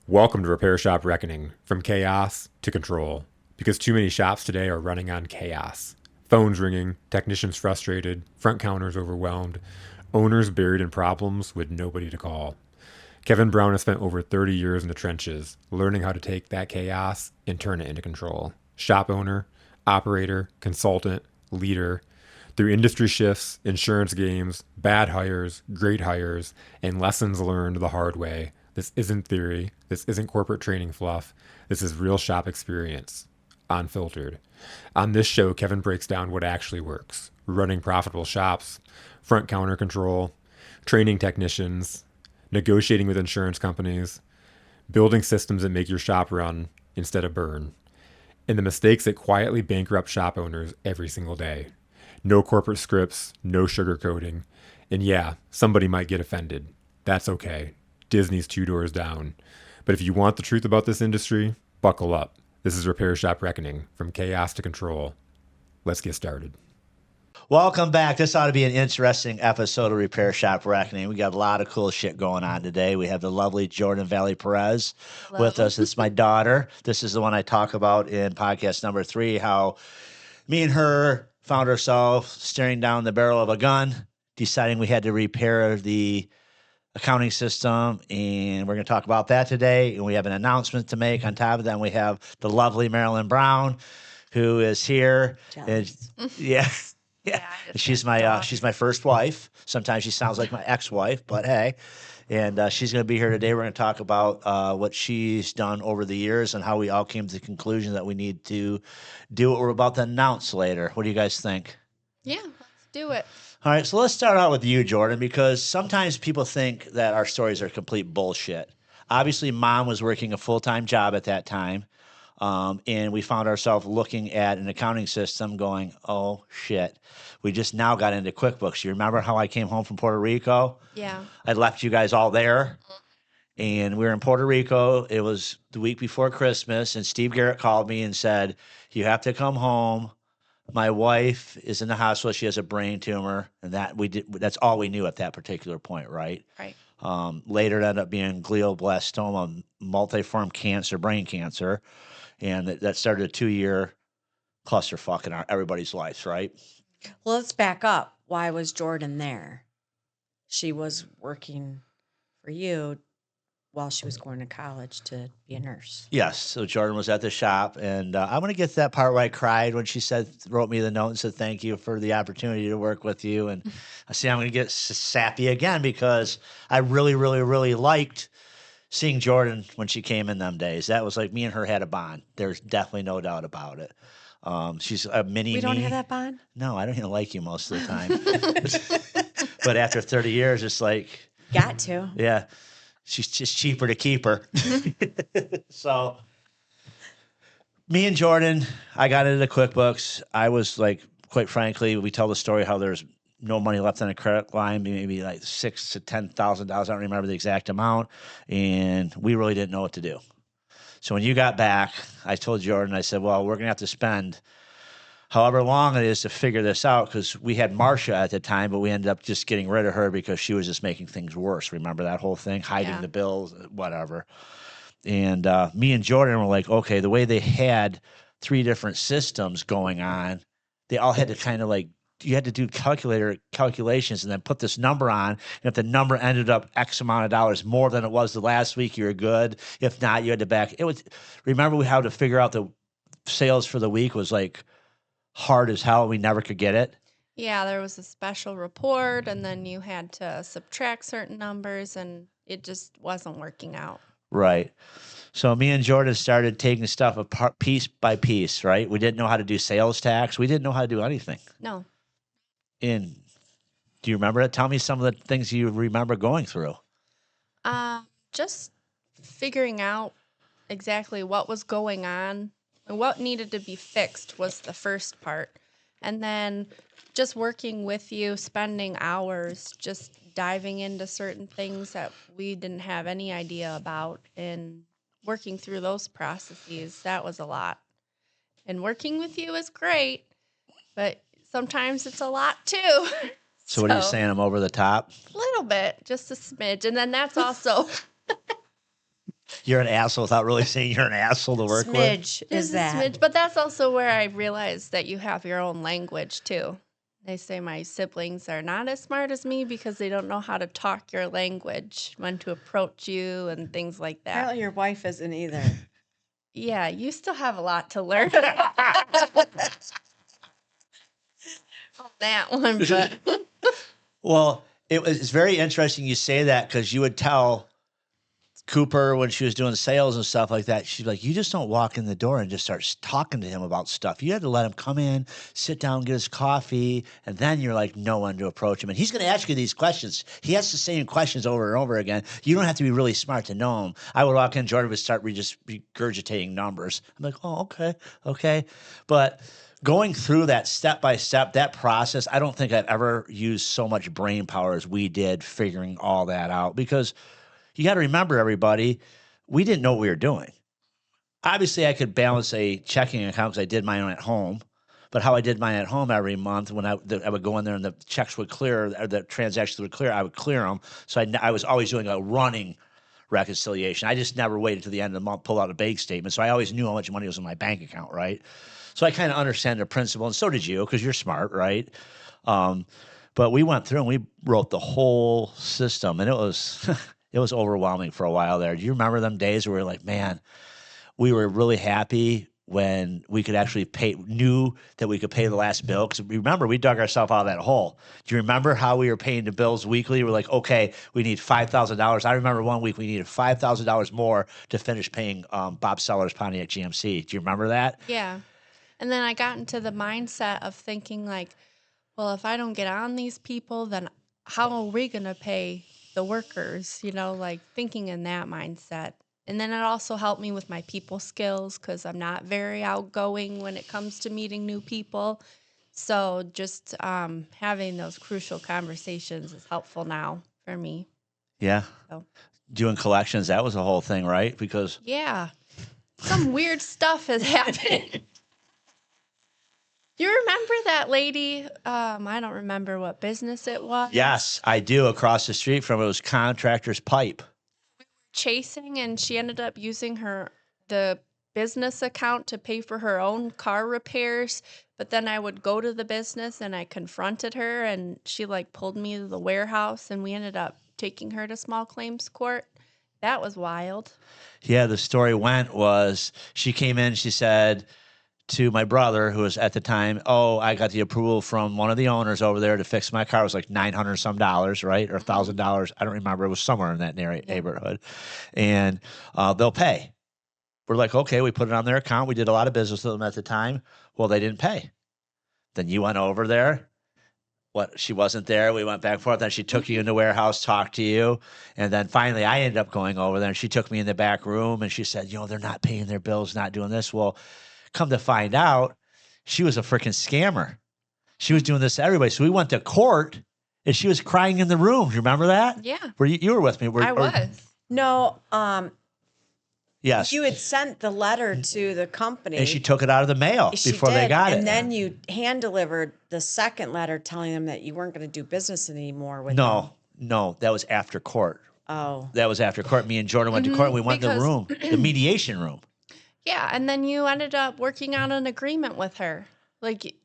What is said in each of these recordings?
Welcome to Repair Shop Reckoning, from chaos to control. Because too many shops today are running on chaos. Phones ringing, technicians frustrated, front counters overwhelmed, owners buried in problems with nobody to call. Kevin Brown has spent over 30 years in the trenches, learning how to take that chaos and turn it into control. Shop owner, operator, consultant, leader. Through industry shifts, insurance games, bad hires, great hires, and lessons learned the hard way, this isn't theory. This isn't corporate training fluff. This is real shop experience, unfiltered. On this show, Kevin breaks down what actually works: running profitable shops, front counter control, training technicians, negotiating with insurance companies, building systems that make your shop run instead of burn, and the mistakes that quietly bankrupt shop owners every single day. No corporate scripts, no sugarcoating, and yeah, somebody might get offended. That's okay. Disney's 2 doors down. But if you want the truth about this industry, buckle up. This is Repair Shop Reckoning, from chaos to control. Let's get started. Welcome back. This ought to be an interesting episode of Repair Shop Reckoning. We got a lot of cool shit going on today. We have the lovely Jordan Valle-Perez with us. It's my daughter. This is the one I talk about in podcast number 3, how me and her found ourselves staring down the barrel of a gun, deciding we had to repair the accounting system, and we're going to talk about that today. And we have an announcement to make. On top of that, we have the lovely Marilyn Brown, who is here. And, yeah. She's my first wife. Sometimes she sounds like my ex-wife, but hey. And she's going to be here today. We're going to talk about what she's done over the years and how we all came to the conclusion that we need to do what we're about to announce later. What do you guys think? Yeah, let's do it. All right, so let's start out with you, Jordan, because sometimes people think that our stories are complete bullshit. Obviously, Mom was working a full-time job at that time, and we found ourselves looking at an accounting system going, oh, shit. We just now got into QuickBooks. You remember how I came home from Puerto Rico? Yeah. I left you guys all there, and we were in Puerto Rico. It was the week before Christmas, and Steve Garrett called me and said, you have to come home. My wife is in the hospital. She has a brain tumor, and that's all we knew at that particular point, right? Right. Later, it ended up being glioblastoma, multiform cancer, brain cancer, and that started a 2-year clusterfuck in everybody's lives, right? Well, let's back up. Why was Jordan there? She was working for you while she was going to college to be a nurse. Yes. So Jordan was at the shop, and I'm going to get to that part where I cried when she wrote me the note and said, thank you for the opportunity to work with you. And I see I'm going to get sappy again because I really, really, really liked seeing Jordan when she came in them days. That was like me and her had a bond. There's definitely no doubt about it. She's a mini We don't me. have that bond? No, I don't even like you most of the time. But after 30 years, it's like. Got to. Yeah. She's just cheaper to keep her. So me and Jordan, I got into the QuickBooks. I was like, quite frankly, we tell the story how there's no money left on a credit line, maybe like $6,000 to $10,000. I don't remember the exact amount. And we really didn't know what to do. So when you got back, I told Jordan, I said, well, we're going to have to spend however long it is to figure this out, because we had Marcia at the time, but we ended up just getting rid of her because she was just making things worse. Remember that whole thing? Hiding the bills, whatever. And me and Jordan were like, okay, the way they had 3 different systems going on, they all had to kind of like, you had to do calculations and then put this number on. And if the number ended up X amount of dollars more than it was the last week, you were good. If not, you had to back. Remember we had to figure out the sales for the week was like hard as hell. We never could get it. Yeah, there was a special report, and then you had to subtract certain numbers, and it just wasn't working out. Right. So me and Jordan started taking stuff apart piece by piece, right? We didn't know how to do sales tax. We didn't know how to do anything. No. And do you remember it? Tell me some of the things you remember going through. Just figuring out exactly what was going on and what needed to be fixed was the first part. And then just working with you, spending hours, just diving into certain things that we didn't have any idea about, and working through those processes. That was a lot. And working with you is great, but sometimes it's a lot too. So what are you saying? I'm over the top? A little bit, just a smidge. And then that's also You're an asshole without really saying you're an asshole to work with. Smidge Just is a that. smidge, but that's also where I realized that you have your own language too. They say my siblings are not as smart as me because they don't know how to talk your language, when to approach you and things like that. Apparently your wife isn't either. Yeah, you still have a lot to learn. That one, but Well, it's very interesting you say that because you would tell Cooper when she was doing sales and stuff like that, she's like, you just don't walk in the door and just start talking to him about stuff. You had to let him come in, sit down, get his coffee, and then you're like, know when to approach him. And he's going to ask you these questions. He asks the same questions over and over again. You don't have to be really smart to know him. I would walk in, Jordan would start just regurgitating numbers. I'm like, oh, okay. But going through that step by step, that process, I don't think I've ever used so much brain power as we did figuring all that out, because you got to remember, everybody, we didn't know what we were doing. Obviously, I could balance a checking account because I did mine at home. But how I did mine at home every month, when I would go in there and the checks would clear, or the transactions would clear, I would clear them. So I was always doing a running reconciliation. I just never waited to the end of the month, pull out a bank statement. So I always knew how much money was in my bank account, right? So I kind of understand the principle, and so did you, because you're smart, right? But we went through and we wrote the whole system, and it was it was overwhelming for a while there. Do you remember them days where we were like, man, we were really happy when we could actually knew that we could pay the last bill? Because remember, we dug ourselves out of that hole. Do you remember how we were paying the bills weekly? We're like, okay, we need $5,000. I remember one week we needed $5,000 more to finish paying Bob Sellers Pontiac GMC. Do you remember that? yeah. And then I got into the mindset of thinking like, well, if I don't get on these people, then how are we going to pay the workers? You know, like thinking in that mindset. And then it also helped me with my people skills because I'm not very outgoing when it comes to meeting new people. So just having those crucial conversations is helpful now for me. Yeah. So. Doing collections, that was a whole thing, right? Because yeah, some weird stuff has happened. You remember that lady? I don't remember what business it was. yes, I do. Across the street from it was Contractor's Pipe. Chasing, and she ended up using the business account to pay for her own car repairs. But then I would go to the business and I confronted her, and she like pulled me to the warehouse, and we ended up taking her to small claims court. That was wild. Yeah, the story was she came in, she said to my brother, who was at the time, oh, I got the approval from one of the owners over there to fix my car. It was like $900 some, right? Or $1,000. I don't remember. It was somewhere in that neighborhood. And they'll pay. We're like, okay, we put it on their account. We did a lot of business with them at the time. Well, they didn't pay. Then you went over there. She wasn't there. We went back and forth. Then she took you in the warehouse, talked to you. And then finally I ended up going over there, and she took me in the back room and she said, they're not paying their bills, not doing this. Well, come to find out, she was a freaking scammer. She was doing this to everybody. So we went to court, and she was crying in the room. Do you remember that? Yeah. You were with me. I was. No, yes. you had sent the letter to the company. And she took it out of the mail before they got it. And then you hand delivered the second letter telling them that you weren't going to do business anymore with them. No, that was after court. Oh. That was after court. Me and Jordan went to court, and we went to the room, the mediation room. Yeah, and then you ended up working out an agreement with her, like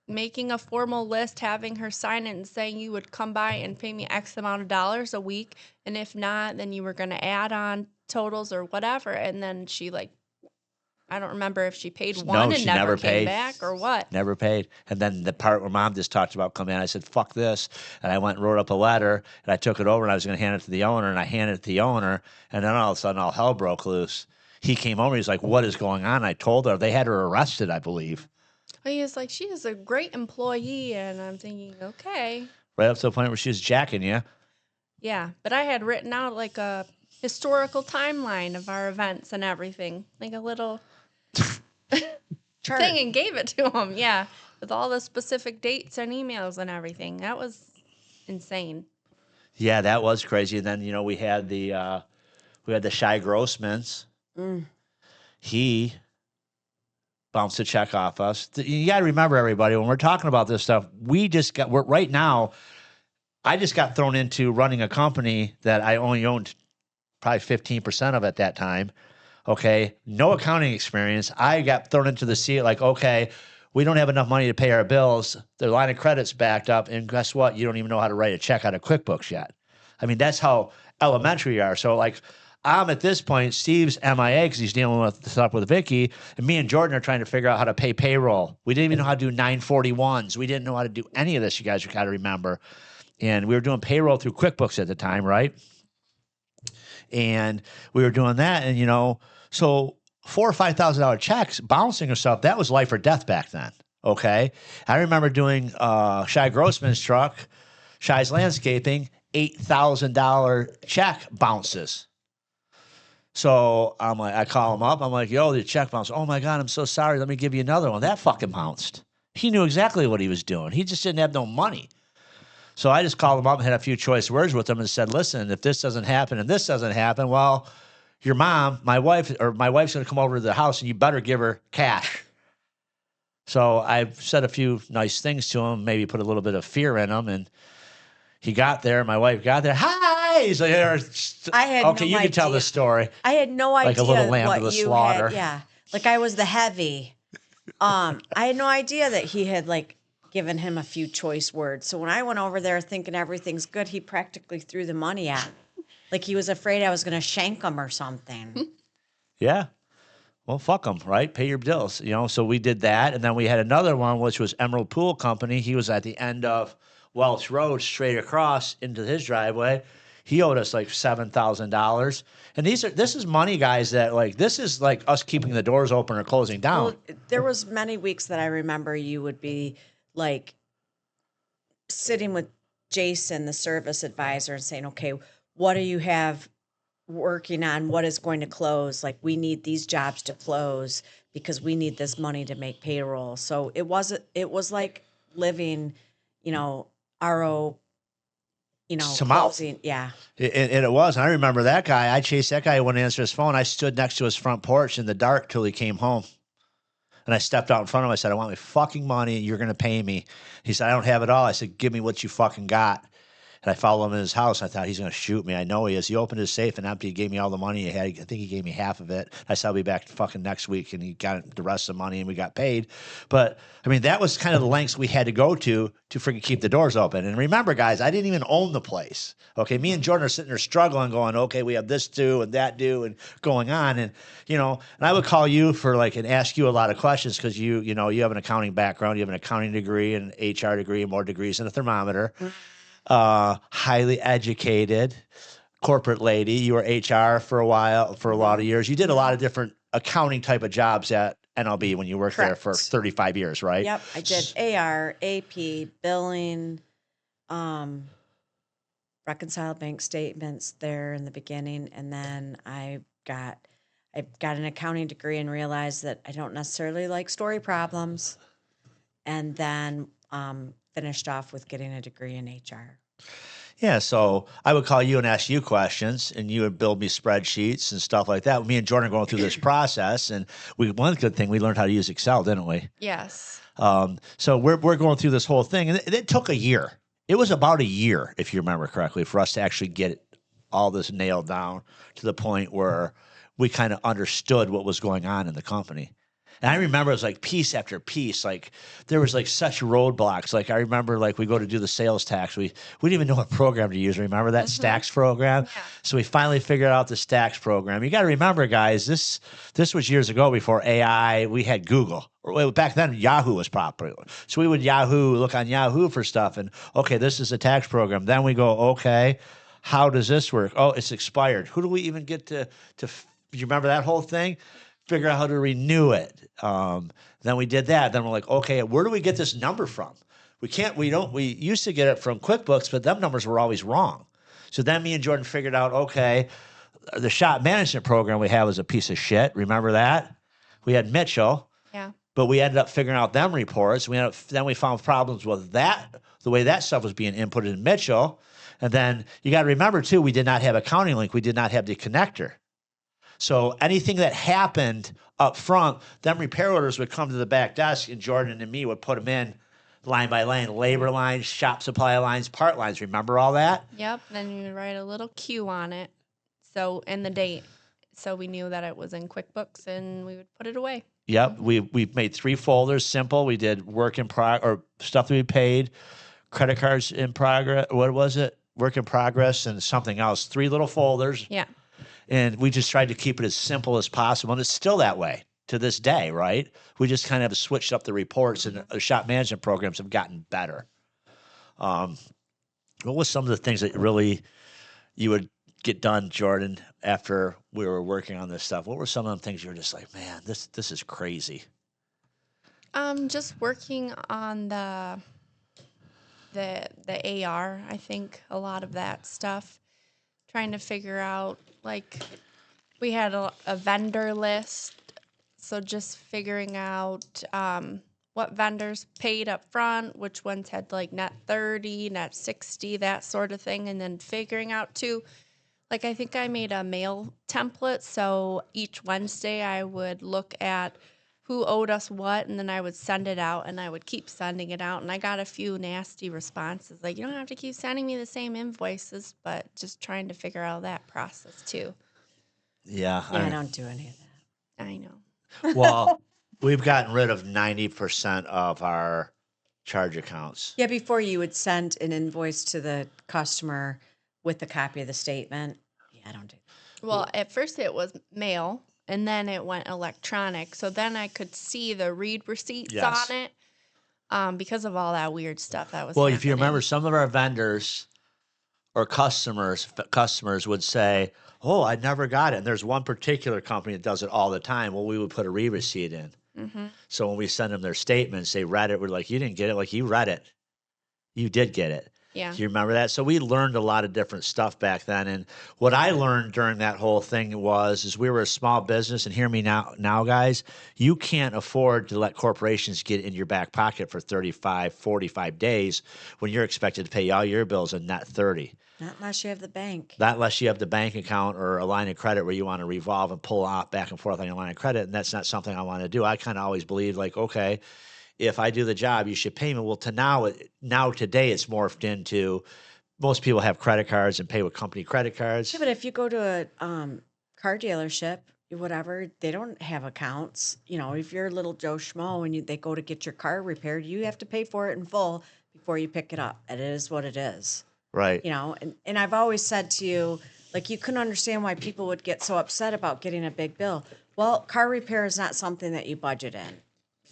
making a formal list, having her sign it, and saying you would come by and pay me X amount of dollars a week, and if not, then you were going to add on totals or whatever. And then she I don't remember if she paid one and never came back or what. Never paid. And then the part where Mom just talked about coming in, I said, fuck this. And I went and wrote up a letter, and I took it over, and I was going to hand it to the owner, and I handed it to the owner, and then all of a sudden all hell broke loose. He came over. He's like, what is going on? I told her. They had her arrested, I believe. He was like, she is a great employee. And I'm thinking, okay. Right up to the point where she was jacking you. Yeah. But I had written out like a historical timeline of our events and everything. Like a little thing, and gave it to him. Yeah. With all the specific dates and emails and everything. That was insane. Yeah, that was crazy. And then, we had the Shy Grossmans. He bounced a check off us. You got to remember, everybody, when we're talking about this stuff, right now, I just got thrown into running a company that I only owned probably 15% of it at that time. Okay. No accounting experience. I got thrown into the sea like, okay, we don't have enough money to pay our bills. The line of credit's backed up. And guess what? You don't even know how to write a check out of QuickBooks yet. I mean, that's how elementary you are. So like I'm at this point, Steve's MIA because he's dealing with stuff with Vicky, and me and Jordan are trying to figure out how to pay payroll. We didn't even know how to do 941s. We didn't know how to do any of this, you guys got to remember. And we were doing payroll through QuickBooks at the time, right? And we were doing that, and so $4,000 or $5,000 checks bouncing or stuff, that was life or death back then. Okay. I remember doing Shai Grossman's truck, Shai's Landscaping, $8,000 check bounces. So I'm like, I call him up. I'm like, yo, the check bounced. Oh my God, I'm so sorry. Let me give you another one. That fucking bounced. He knew exactly what he was doing. He just didn't have no money. So I just called him up and had a few choice words with him and said, listen, if this doesn't happen and this doesn't happen, well, your mom, my wife's going to come over to the house and you better give her cash. So I said a few nice things to him, maybe put a little bit of fear in him. And he got there. My wife got there. Hi. He's like, I had okay, no you can tell idea. the story. I had no idea Like a little lamb to the what you slaughter. had. Yeah, like I was the heavy. I had no idea that he had like given him a few choice words. So when I went over there thinking everything's good, he practically threw the money at me. Like he was afraid I was going to shank him or something. Yeah. Well, fuck them, right? Pay your bills, So we did that, and then we had another one, which was Emerald Pool Company. He was at the end of Welch Road, straight across into his driveway. He owed us like $7,000, and this is money, guys. That like this is like us keeping the doors open or closing down. Well, there was many weeks that I remember you would be like sitting with Jason, the service advisor, and saying, "Okay, what do you have working on? What is going to close? Like we need these jobs to close because we need this money to make payroll." So it was like living, RO, Some mouth. closing. Yeah. And it was. And I remember that guy. I chased that guy. He wouldn't answer his phone. I stood next to his front porch in the dark till he came home. And I stepped out in front of him. I said, I want my fucking money. You're going to pay me. He said, I don't have it all. I said, give me what you fucking got. And I followed him in his house. I thought he's going to shoot me. I know he is. He opened his safe and emptied. He gave me all the money he had. I think he gave me half of it. I said, I'll be back fucking next week. And he got the rest of the money and we got paid. But I mean, that was kind of the lengths we had to go to freaking keep the doors open. And remember, guys, I didn't even own the place. Okay. Me and Jordan are sitting there struggling, going, okay, we have this due and that due and going on. And, and I would call you and ask you a lot of questions because you have an accounting background. You have an accounting degree and an HR degree and more degrees than a thermometer. Highly educated corporate lady. You were HR for a while, for a lot of years. You did a lot of different accounting type of jobs at NLB when you worked there for 35 years, right? Yep. I did AR, AP, billing, reconciled bank statements there in the beginning. And then I got an accounting degree and realized that I don't necessarily like story problems. And then finished off with getting a degree in HR. Yeah, so I would call you and ask you questions, and you would build me spreadsheets and stuff like that. Me and Jordan are going through this process, and one good thing, we learned how to use Excel, didn't we? Yes. So we're going through this whole thing, and it took a year. It was about a year, if you remember correctly, for us to actually get all this nailed down to the point where we kind of understood what was going on in the company. And I remember it was like piece after piece. Like there was like such roadblocks. Like I remember we go to do the sales tax. We didn't even know what program to use. Remember that Stacks program? Yeah. So we finally figured out the Stacks program. You got to remember, guys, this was years ago before AI. We had Google. Back then, Yahoo was popular. So we would look on Yahoo for stuff. And okay, this is a tax program. Then we go, okay, how does this work? Oh, it's expired. Who do we even get to you remember that whole thing? Figure out how to renew it. Then we did that. Then we're like, okay, where do we get this number from? We used to get it from QuickBooks, but them numbers were always wrong. So then me and Jordan figured out, okay, the shop management program we had was a piece of shit. Remember that? We had Mitchell. Yeah. But we ended up figuring out them reports. Then we found problems with that, the way that stuff was being inputted in Mitchell. And then you got to remember too, we did not have Accounting Link. We did not have the connector. So anything that happened up front, them repair orders would come to the back desk, and Jordan and me would put them in line by line, labor lines, shop supply lines, part lines. Remember all that? Yep. Then you write a little Q on it. So, and the date. So we knew that it was in QuickBooks and we would put it away. Yep. We made 3 folders, simple. We did work in progress or stuff that we paid, credit cards in progress. What was it? Work in progress and something else. 3 little folders. Yeah. And we just tried to keep it as simple as possible. And it's still that way to this day, right? We just kind of switched up the reports and the shop management programs have gotten better. What was some of the things that really you would get done, Jordan, after we were working on this stuff? What were some of the things you were just like, man, this is crazy? Just working on the AR, I think a lot of that stuff, trying to figure out, like, we had a vendor list, so just figuring out what vendors paid up front, which ones had like net 30, net 60, that sort of thing, and then figuring out too, like, I think I made a mail template, so each Wednesday I would look at who owed us what, and then I would send it out, and I would keep sending it out. And I got a few nasty responses, like, you don't have to keep sending me the same invoices, but just trying to figure out that process too. Yeah. I don't do any of that. I know. Well, we've gotten rid of 90% of our charge accounts. Yeah, before you would send an invoice to the customer with a copy of the statement. Yeah, I don't do that. Well, at first it was mail, and then it went electronic. So then I could see the read receipts Yes. on it because of all that weird stuff that was Well, happening. if you remember, some of our vendors or customers would say, oh, I never got it. And there's one particular company that does it all the time. Well, we would put a re-receipt in. Mm-hmm. So when we send them their statements, they read it. We're like, you didn't get it. Like, you read it. You did get it. Yeah. Do you remember that? So we learned a lot of different stuff back then. And what I learned during that whole thing is we were a small business. And hear me now, guys, you can't afford to let corporations get in your back pocket for 35, 45 days when you're expected to pay all your bills in net 30. Not unless you have the bank. Not unless you have the bank account or a line of credit where you want to revolve and pull out back and forth on your line of credit. And that's not something I want to do. I kind of always believe, like, okay, if I do the job, you should pay me. Well, today it's morphed into most people have credit cards and pay with company credit cards. Yeah, but if you go to a car dealership, whatever, they don't have accounts. You know, if you're a little Joe Schmo and they go to get your car repaired, you have to pay for it in full before you pick it up. And it is what it is. Right. You know, and I've always said to you, like, you couldn't understand why people would get so upset about getting a big bill. Well, car repair is not something that you budget in.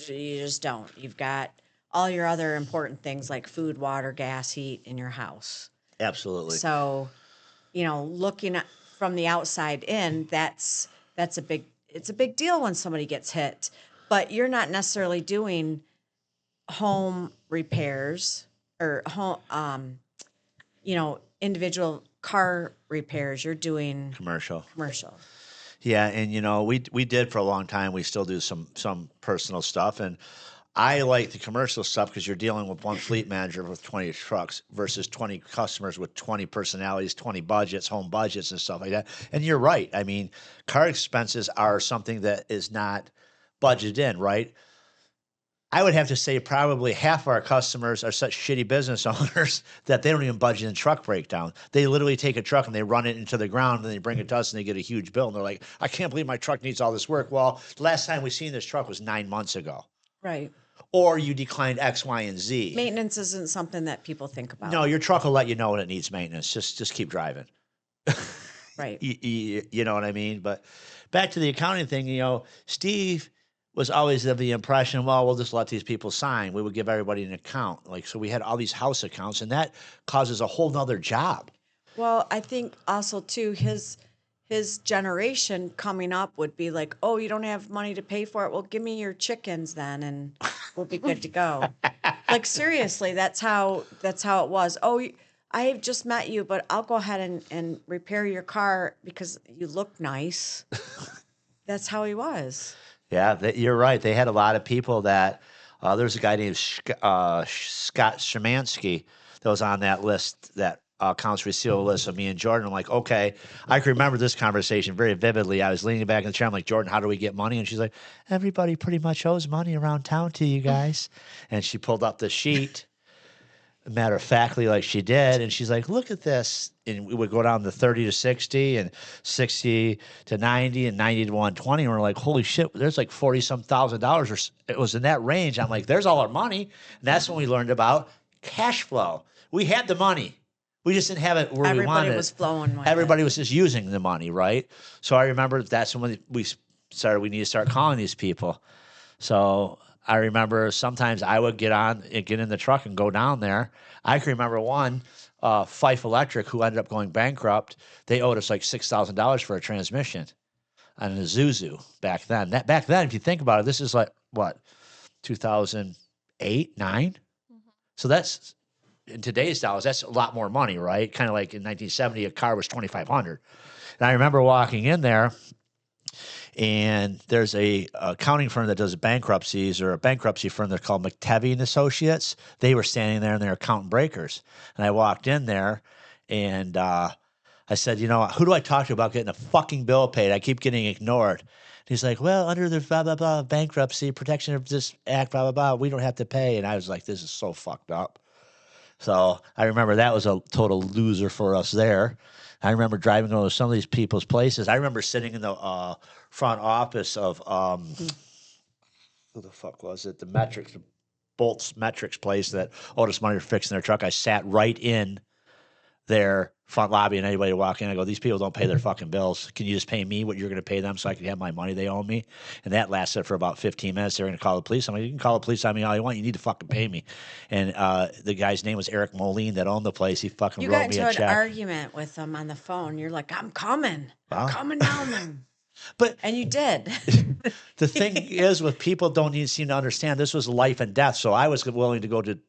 You just don't. You've got all your other important things like food, water, gas, heat in your house. Absolutely. So, you know, looking from the outside in, it's a big deal when somebody gets hit. But you're not necessarily doing home repairs or home, individual car repairs. You're doing Commercial. Yeah, and we did for a long time. We still do some personal stuff, and I like the commercial stuff because you're dealing with one fleet manager with 20 trucks versus 20 customers with 20 personalities, 20 budgets, home budgets, and stuff like that. And you're right. I mean, car expenses are something that is not budgeted in, right? I would have to say probably half of our customers are such shitty business owners that they don't even budget in truck breakdown. They literally take a truck and they run it into the ground and they bring it to us and they get a huge bill. And they're like, I can't believe my truck needs all this work. Well, the last time we seen this truck was 9 months ago. right. Or you declined X, Y, and Z. Maintenance isn't something that people think about. No, your truck will let you know when it needs maintenance. Just keep driving. Right. You know what I mean? But back to the accounting thing, Steve was always of the impression, well, we'll just let these people sign. We would give everybody an account. So we had all these house accounts, and that causes a whole nother job. Well, I think also too his generation coming up would be like, oh, you don't have money to pay for it. Well, give me your chickens then, and we'll be good to go. Like, seriously, that's how it was. Oh, I just met you, but I'll go ahead and repair your car because you look nice. That's how he was. Yeah, you're right. They had a lot of people that there's a guy named Scott Szymanski that was on that list, that accounts receivable list of me and Jordan. I'm like, okay, I can remember this conversation very vividly. I was leaning back in the chair. I'm like, Jordan, how do we get money? And she's like, everybody pretty much owes money around town to you guys. And she pulled up the sheet. matter of factly like she did. And she's like, look at this. And we would go down to 30 to 60 and 60 to 90 and 90 to 120. And we're like, holy shit, there's like 40 some $1,000 or it was in that range. I'm like, there's all our money. And that's when we learned about cash flow. We had the money. We just didn't have it where we wanted it. Everybody was flowing with Everybody it. was just using the money, right? So I remember that's when we need to start calling these people. So I remember sometimes I would get in the truck and go down there. I can remember one, Fife Electric, who ended up going bankrupt. They owed us like $6,000 for a transmission on an Isuzu back then. Back then, if you think about it, this is like, what, 2008, 9? Mm-hmm. So that's, in today's dollars, that's a lot more money, right? Kind of like in 1970, a car was $2,500. And I remember walking in there, and there's a accounting firm that does bankruptcies, or a bankruptcy firm that's called McTevy and Associates. They were standing there and they're accountant breakers. And I walked in there and I said, who do I talk to about getting a fucking bill paid? I keep getting ignored. And he's like, well, under the blah, blah, blah, bankruptcy, protection of this act, blah, blah, blah, we don't have to pay. And I was like, this is so fucked up. So I remember that was a total loser for us there. I remember driving over to some of these people's places. I remember sitting in the front office of who the fuck was it? The Bolt's Metrics place that owed us money for fixing their truck. I sat right in their front lobby, and anybody would walk in, I go, these people don't pay their fucking bills. Can you just pay me what you're going to pay them so I can have my money they owe me? And that lasted for about 15 minutes. They were going to call the police. I'm like, you can call the police on me all you want. You need to fucking pay me. And the guy's name was Eric Moline that owned the place. He fucking You wrote got me into a an check. argument with them on the phone. You're like, I'm coming. I'm coming down there. But And you did. the thing is, with people don't even seem to understand, this was life and death. So I was willing to go to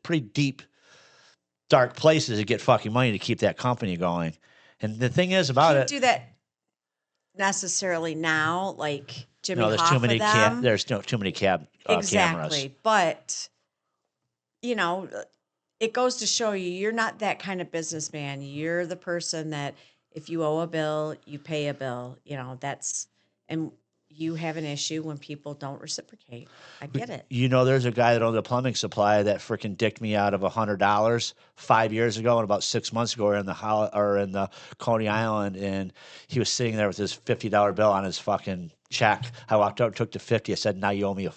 pretty deep, dark places to get fucking money to keep that company going. And the thing is about Can't it, do that necessarily now, like Jimmy no, there's Hoff too many with them. there's no too many Exactly. cameras. But, it goes to show you're not that kind of businessman. You're the person that if you owe a bill, you pay a bill. And you have an issue when people don't reciprocate. I get it. There's a guy that owned a plumbing supply that freaking dicked me out of $100 5 years ago, and about 6 months ago, we were in the Coney Island, and he was sitting there with his $50 bill on his fucking check. I walked up, took the 50. I said, now you owe me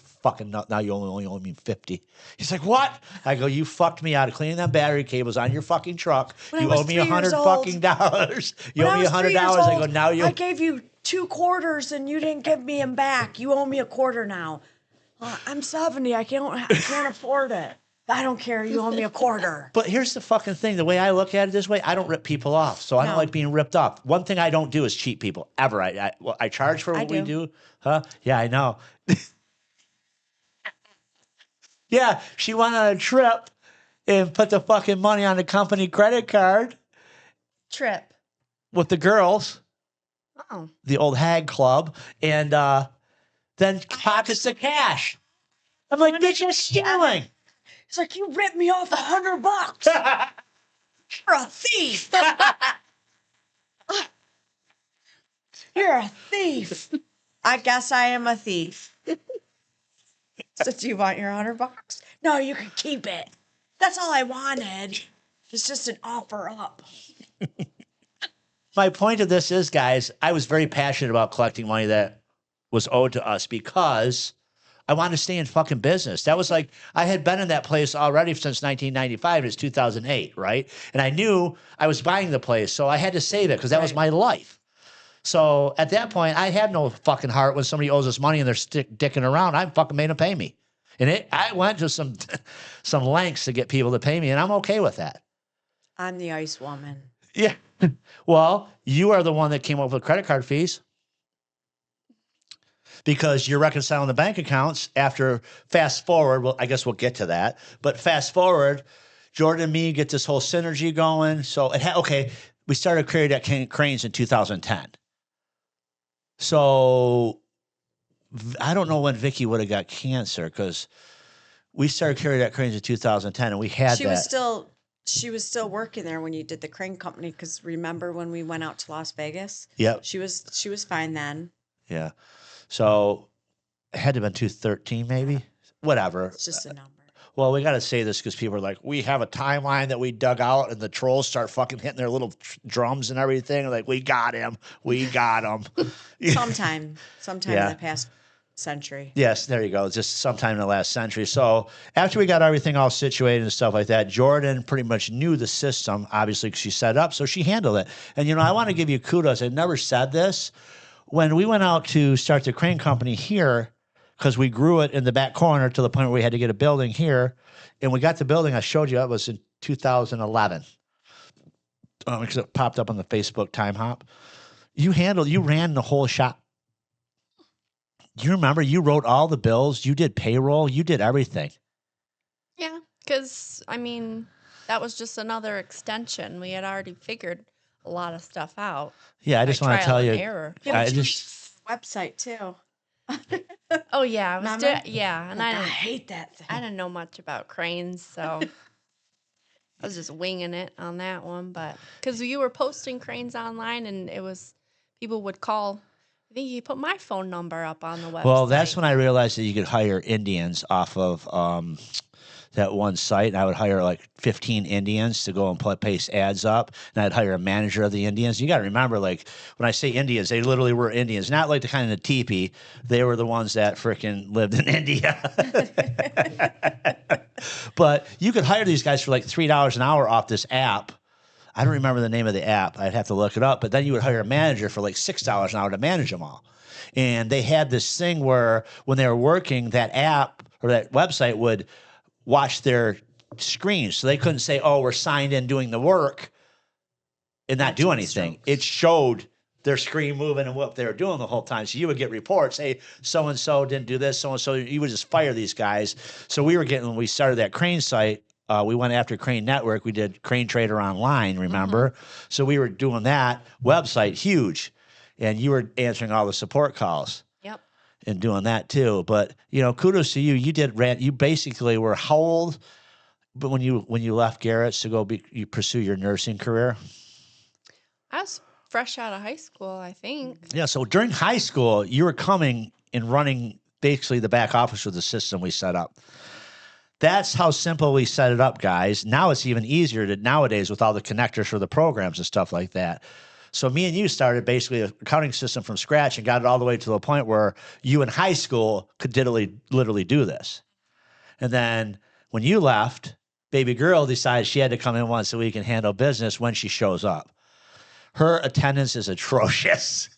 now you only owe me 50. He's like, what? I go, you fucked me out of cleaning them battery cables on your fucking truck. When I You was owe me 3 years $100 old- fucking dollars. You When owe I me was 3 $100. years I go, old, now you. I gave you 2 quarters and you didn't give me them back. You owe me a quarter now. I'm 70. I can't afford it. I don't care. You owe me a quarter. But here's the fucking thing. The way I look at it this way, I don't rip people off. So I don't No. like being ripped off. One thing I don't do is cheat people, ever. I charge for what we do. Huh? Yeah, I know. Yeah, she went on a trip and put the fucking money on the company credit card Trip. with the girls, Oh. the old hag club, and then pockets the cash. I'm like, bitch, you're stealing. It's like, you ripped me off $100. You're a thief. You're a thief. I guess I am a thief. So do you want your $100? No, you can keep it. That's all I wanted. It's just an offer up. My point of this is, guys, I was very passionate about collecting money that was owed to us because I wanted to stay in fucking business. That was like, I had been in that place already since 1995. It's 2008, right? And I knew I was buying the place, so I had to save it because that was my life. So at that point, I had no fucking heart when somebody owes us money and they're dicking around. I fucking made them pay me. And I went to some lengths to get people to pay me, and I'm okay with that. I'm the ice woman. Yeah. Well, you are the one that came up with credit card fees because you're reconciling the bank accounts after fast forward. Well, I guess we'll get to that. But fast forward, Jordan and me get this whole synergy going. So, we started Carried at Cranes in 2010. So, I don't know when Vicky would have got cancer because we started Carried at Cranes in 2010 and we had She was still working there when you did the crane company. Because remember when we went out to Las Vegas? Yep. She was fine then. Yeah. So it had to have been 2013 maybe. Whatever. It's just a number. Well, we got to say this because people are like, we have a timeline that we dug out, and the trolls start fucking hitting their little drums and everything. Like, we got him. We got him. Sometime Yeah. in the past century. Yes, there you go. Just sometime in the last century. So after we got everything all situated and stuff like that, Jordan pretty much knew the system, obviously, because she set it up, so she handled it. And, you know, I want to give you kudos. I never said this. When we went out to start the crane company here, because we grew it in the back corner to the point where we had to get a building here, and we got the building I showed you, it was in 2011. Because it popped up on the Facebook time hop. You ran the whole shop. You remember, you wrote all the bills, you did payroll, you did everything. Yeah, because, I mean, that was just another extension. We had already figured a lot of stuff out. Yeah, I just want to tell you. Error. Yeah, I but you just website too. Oh, yeah. I was Remember? and I hate that thing. I didn't know much about cranes, so I was just winging it on that one. But because you were posting cranes online, and it was people would call. I think you put my phone number up on the website. Well, that's when I realized that you could hire Indians off of that one site. And I would hire like 15 Indians to go and paste ads up. And I'd hire a manager of the Indians. You got to remember, like, when I say Indians, they literally were Indians. Not like the kind of the teepee. They were the ones that freaking lived in India. But you could hire these guys for like $3 an hour off this app. I don't remember the name of the app. I'd have to look it up. But then you would hire a manager for like $6 an hour to manage them all. And they had this thing where when they were working, that app or that website would watch their screens. So they couldn't say, oh, we're signed in doing the work and not do anything. Strokes. It showed their screen moving and what they were doing the whole time. So you would get reports, hey, so-and-so didn't do this, so-and-so. You would just fire these guys. So when we started that crane site, we went after Crane Network. We did Crane Trader Online, remember? So we were doing that website, huge. And you were answering all the support calls. Yep. And doing that too. But, you know, kudos to you. You basically were how old? But when you left Garrett's to go you pursue your nursing career? I was fresh out of high school, I think. Yeah. So during high school, you were coming and running basically the back office of the system we set up. That's how simple we set it up, guys. Now it's even easier nowadays with all the connectors for the programs and stuff like that. So me and you started basically an accounting system from scratch and got it all the way to the point where you in high school could literally do this. And then when you left, baby girl decided she had to come in once a week and handle business when she shows up. Her attendance is atrocious.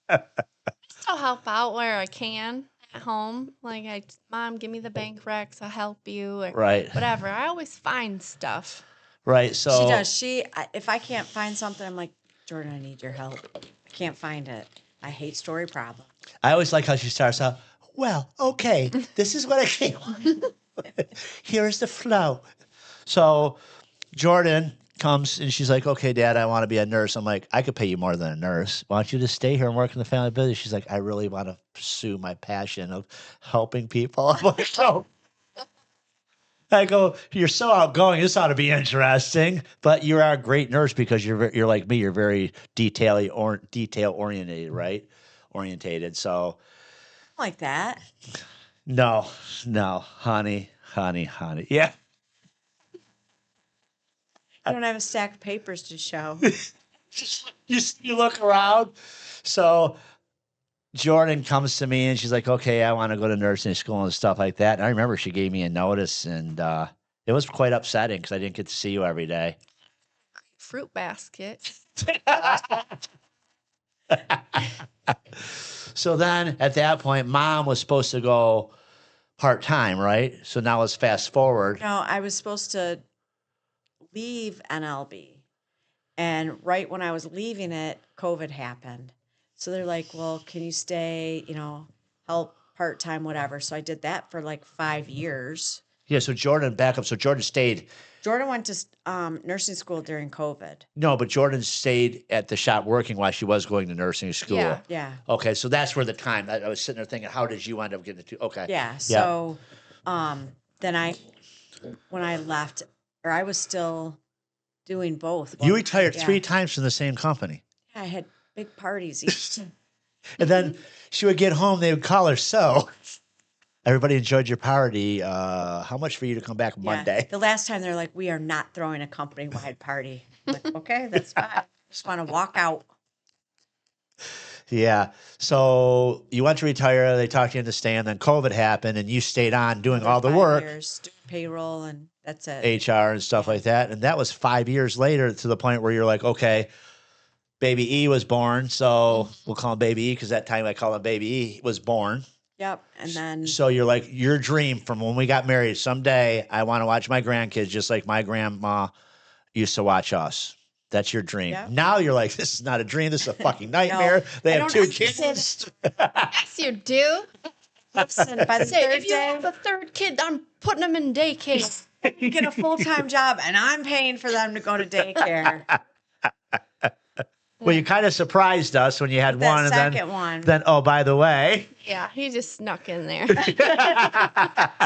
I'll help out where I can at home. Like, Mom, give me the bank recs. I'll help you. Or Right. whatever. I always find stuff. Right. So She does. If I can't find something, I'm like, Jordan, I need your help. I can't find it. I hate story problems. I always like how she starts out, well, okay, this is what I came on. Here is the flow. So Jordan comes and she's like, okay, Dad, I want to be a nurse. I'm like, I could pay you more than a nurse. Why don't you just stay here and work in the family business? She's like, I really want to pursue my passion of helping people. I'm like, oh. I go, you're so outgoing. This ought to be interesting. But you are a great nurse because you're like me. You're very detail oriented, right? Orientated. So, Like that. no, honey. Yeah. I don't have a stack of papers to show. You look around. So Jordan comes to me and she's like, okay, I want to go to nursing school and stuff like that. And I remember she gave me a notice and it was quite upsetting because I didn't get to see you every day. Fruit basket. So then at that point, Mom was supposed to go part-time, right? So now let's fast forward. No, I was supposed to leave NLB. And right when I was leaving it, COVID happened. So they're like, well, can you stay, help part-time, whatever. So I did that for like 5 years. Yeah, so Jordan, back up. So Jordan stayed. Jordan went to nursing school during COVID. No, but Jordan stayed at the shop working while she was going to nursing school. Yeah. Yeah. Okay, so that's where the time, I was sitting there thinking, how did you end up getting the okay. Yeah. So then when I left, or I was still doing both. You retired 3 times from the same company. I had big parties each time. And then she would get home, they would call her so. Everybody enjoyed your party. How much for you to come back Monday? The last time they're like, we are not throwing a company-wide party. I'm like, okay, that's fine. Just want to walk out. Yeah. So you went to retire. They talked you into staying. Then COVID happened, and you stayed on doing all the 5 work, years, doing payroll, and that's it. HR and stuff like that. And that was 5 years later to the point where you're like, okay, baby E was born. So we'll call him baby E because that time I call him baby E was born. Yep. And then So you're like, your dream from when we got married, someday I want to watch my grandkids just like my grandma used to watch us. That's your dream. Yep. Now you're like, this is not a dream. This is a fucking nightmare. They I have don't 2 kids. Yes, you do. listen, by the Say, third if you day, have a third kid, I'm putting him in daycare. you get a full-time job, and I'm paying for them to go to daycare. Well, you kind of surprised us when you had That one, and second one. then oh, by the way, Yeah, he just snuck in there. I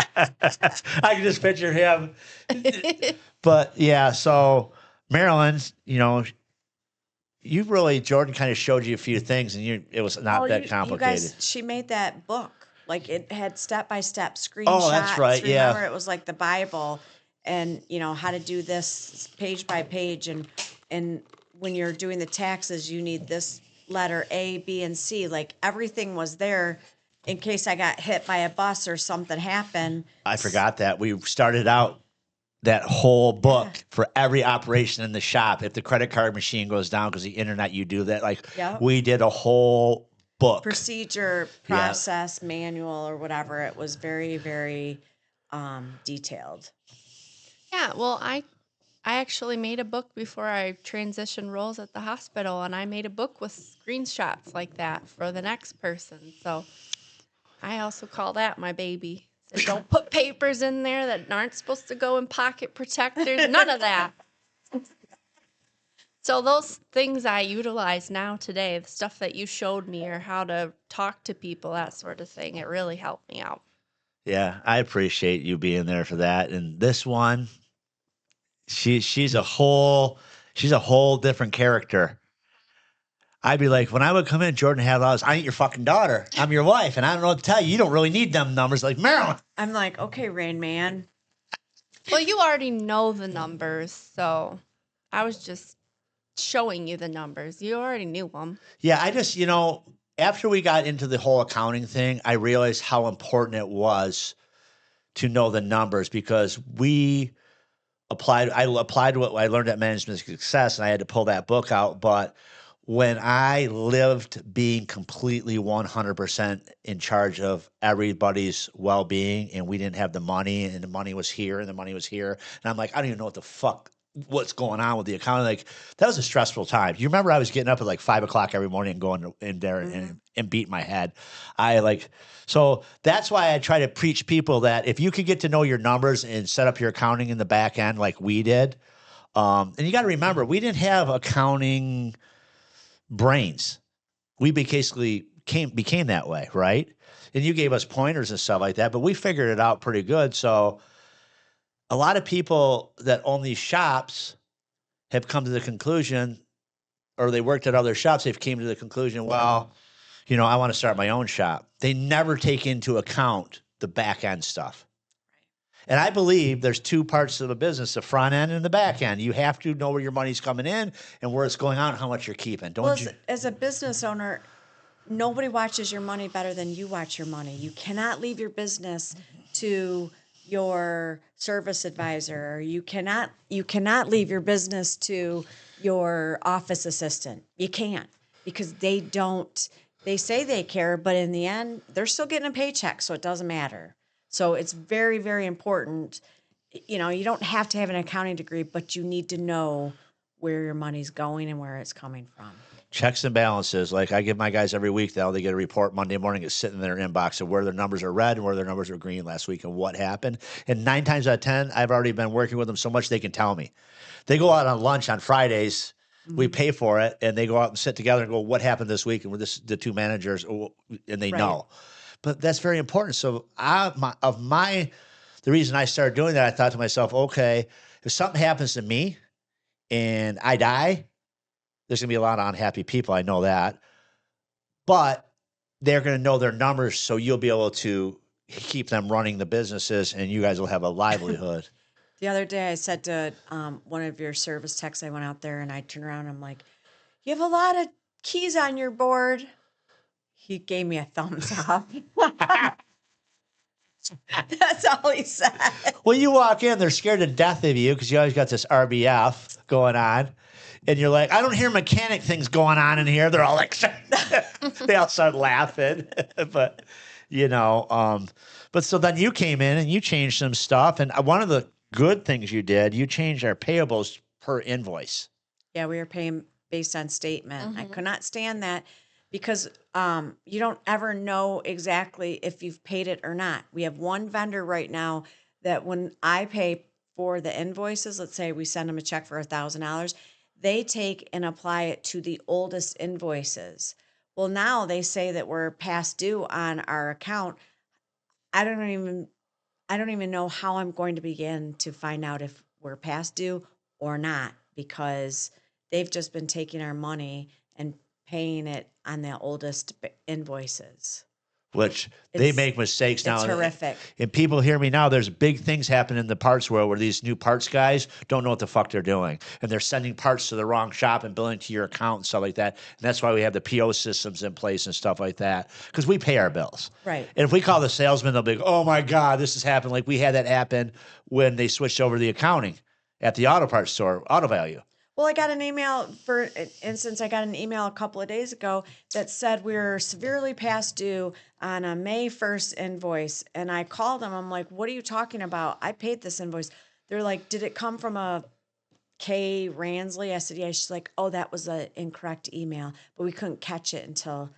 can just picture him. But yeah, so Marilyn, you really Jordan kind of showed you a few things, and it was not that complicated. You guys, she made that book. Like it had step-by-step screenshots. Oh, that's right, yeah. Remember, it was like the Bible, and how to do this page by page, and when you're doing the taxes, you need this letter A, B, and C. Like everything was there in case I got hit by a bus or something happened. I forgot that we started out that whole book for every operation in the shop. If the credit card machine goes down because the internet, you do that. Like Yep. we did a whole book. Procedure, process, manual, or whatever. It was very, very detailed. Yeah, well, I actually made a book before I transitioned roles at the hospital, and I made a book with screenshots like that for the next person. So I also call that my baby. So don't put papers in there that aren't supposed to go in pocket protectors. None of that. So those things I utilize now today, the stuff that you showed me or how to talk to people, that sort of thing, it really helped me out. Yeah, I appreciate you being there for that. And this one, she's a whole different character. I'd be like, when I would come in, Jordan had all this, I ain't your fucking daughter. I'm your wife. And I don't know what to tell you. You don't really need them numbers like Marilyn. I'm like, okay, Rain Man. Well, you already know the numbers, so I was just showing you the numbers. You already knew them. Yeah, I just, after we got into the whole accounting thing, I realized how important it was to know the numbers because I applied what I learned at Management Success, and I had to pull that book out. But when I lived being completely 100% in charge of everybody's well-being, and we didn't have the money, and the money was here, and the money was here, and I'm like, I don't even know what's going on with the accounting. Like, that was a stressful time. You remember I was getting up at like 5 o'clock every morning and going in there and beating my head. So that's why I try to preach people that if you could get to know your numbers and set up your accounting in the back end like we did, and you got to remember, we didn't have accounting brains. We basically became that way, right? And you gave us pointers and stuff like that, but we figured it out pretty good. So a lot of people that own these shops have come to the conclusion, or they worked at other shops, they've came to the conclusion, well, I want to start my own shop. They never take into account the back end stuff. And I believe there's 2 parts of the business, the front end and the back end. You have to know where your money's coming in and where it's going out and how much you're keeping. As a business owner, nobody watches your money better than you watch your money. You cannot leave your business to your service advisor, or you cannot leave your business to your office assistant. You can't, because they say they care, but in the end, they're still getting a paycheck, so it doesn't matter. So it's very, very important. You don't have to have an accounting degree, but you need to know where your money's going and where it's coming from. Checks and balances. Like I give my guys every week, they get a report Monday morning. It's sitting in their inbox of where their numbers are red and where their numbers are green last week and what happened. And 9 times out of 10, I've already been working with them so much they can tell me. They go out on lunch on Fridays. We pay for it, and they go out and sit together and go, what happened this week? And we're the 2 managers, and they know. But that's very important. So the reason I started doing that, I thought to myself, okay, if something happens to me and I die, there's going to be a lot of unhappy people. I know that. But they're going to know their numbers, so you'll be able to keep them running the businesses, and you guys will have a livelihood. The other day, I said to one of your service techs, I went out there and I turned around and I'm like, you have a lot of keys on your board. He gave me a thumbs up. That's all he said. When you walk in, they're scared to death of you because you always got this RBF going on. And you're like, I don't hear mechanic things going on in here. They're all like, they all start laughing. But, but so then you came in and you changed some stuff. And one of the good things you did, you changed our payables per invoice. Yeah, we were paying based on statement. Mm-hmm. I could not stand that because you don't ever know exactly if you've paid it or not. We have one vendor right now that when I pay for the invoices, let's say we send them a check for $1,000, they take and apply it to the oldest invoices. Well, now they say that we're past due on our account. I don't even know how I'm going to begin to find out if we're past due or not, because they've just been taking our money and paying it on the oldest invoices. Which they make mistakes now. It's horrific. And people hear me now. There's big things happening in the parts world where these new parts guys don't know what the fuck they're doing. And they're sending parts to the wrong shop and billing to your account and stuff like that. And that's why we have the PO systems in place and stuff like that. Because we pay our bills. Right. And if we call the salesman, they'll be like, oh my God, this has happened. Like we had that happen when they switched over to the accounting at the auto parts store, Auto Value. Well, I got an email, for instance, I got an email a couple of days ago that said we're severely past due on a May 1st invoice. And I called them. I'm like, what are you talking about? I paid this invoice. They're like, did it come from a Kay Ransley? I said, yeah. She's like, oh, that was an incorrect email, but we couldn't catch it until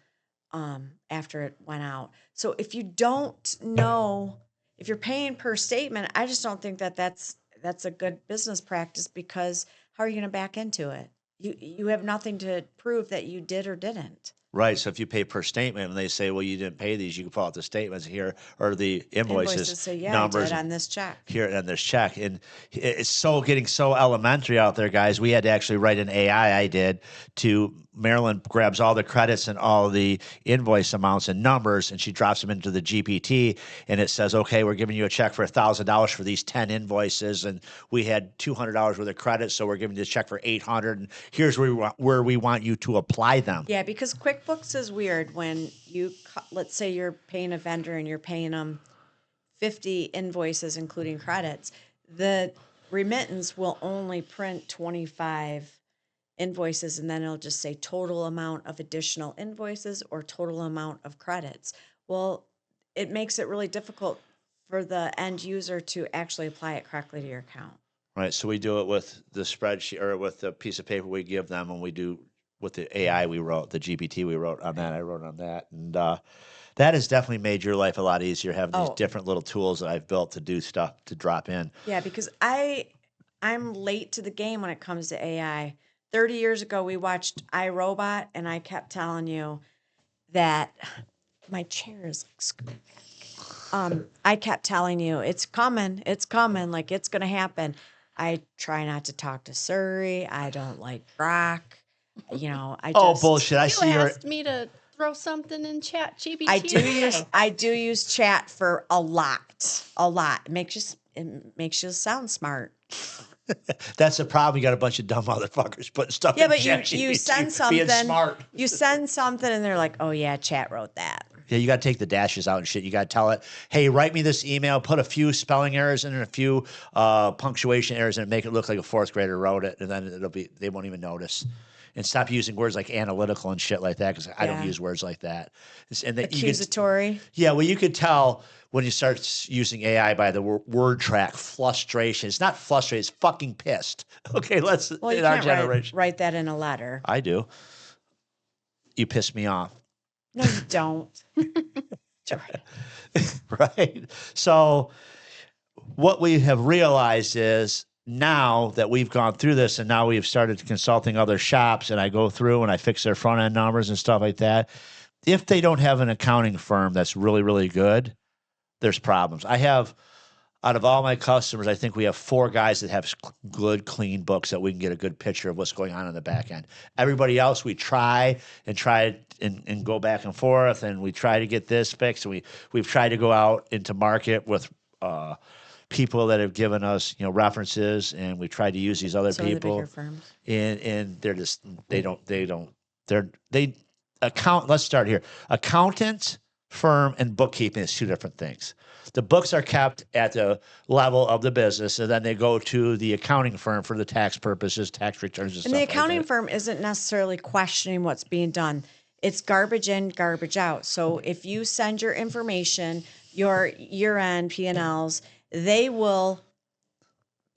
after it went out. So if you don't know, if you're paying per statement, I just don't think that that's a good business practice, because how are you going to back into it? You have nothing to prove that you did or didn't. Right. So if you pay per statement and they say, well, you didn't pay these, you can pull out the statements here or the invoices say, yeah, numbers I did on this check. here on this check. And it's getting so elementary out there, guys. We had to actually write an AI. I did to Marilyn grabs all the credits and all the invoice amounts and numbers, and she drops them into the GPT, and it says, okay, we're giving you a check for $1,000 for these 10 invoices, and we had $200 worth of credits, so we're giving you a check for $800, and here's where we want you to apply them. Yeah, because QuickBooks is weird when let's say you're paying a vendor and you're paying them 50 invoices, including credits. The remittance will only print 25 invoices, and then it'll just say total amount of additional invoices or total amount of credits. Well, it makes it really difficult for the end user to actually apply it correctly to your account. Right. So we do it with the spreadsheet or with the piece of paper we give them, and we do with the AI we wrote, the GPT we wrote on that. I wrote on that. And that has definitely made your life a lot easier, having these different little tools that I've built to do stuff to drop in. Yeah, because I'm late to the game when it comes to AI. 30 years ago, we watched iRobot, and I kept telling you that my chair is screwed back. I kept telling you, it's coming, like it's going to happen. I try not to talk to Suri. I don't like Grok. Bullshit. You asked me to throw something in Chat GPT. I do use chat for a lot. It makes you sound smart. That's the problem. You got a bunch of dumb motherfuckers putting stuff in but Chat you GPT, send something. being smart. You send something, and they're like, "Oh yeah, chat wrote that." Yeah, you got to take the dashes out and shit. You got to tell it, hey, write me this email, put a few spelling errors in and a few punctuation errors, and make it look like a fourth grader wrote it, and then they won't even notice. And stop using words like analytical and shit like that, because I don't use words like that. And Accusatory. You could tell when you start using AI by the word track, frustration. It's not frustrated, it's fucking pissed. Okay, Well, you in our can't generation. write that in a letter. I do. You piss me off. No, you don't. Right. So what we have realized is, now that we've gone through this and now we've started consulting other shops, and I go through and I fix their front end numbers and stuff like that, if they don't have an accounting firm that's really, really good, there's problems. I have out of all my customers, I think we have 4 guys that have good, clean books that we can get a good picture of what's going on the back end. Everybody else, we try and go back and forth, and we try to get this fixed. And we've tried to go out into market with people that have given us, references, and we tried to use these other Some of the people. bigger firms. And they're just let's start here. Accountant firm and bookkeeping is 2 different things. The books are kept at the level of the business, and then they go to the accounting firm for the tax purposes, tax returns, and stuff And the like accounting that. firm isn't necessarily questioning what's being done. It's garbage in, garbage out. So if you send your information, your year-end P&Ls, they will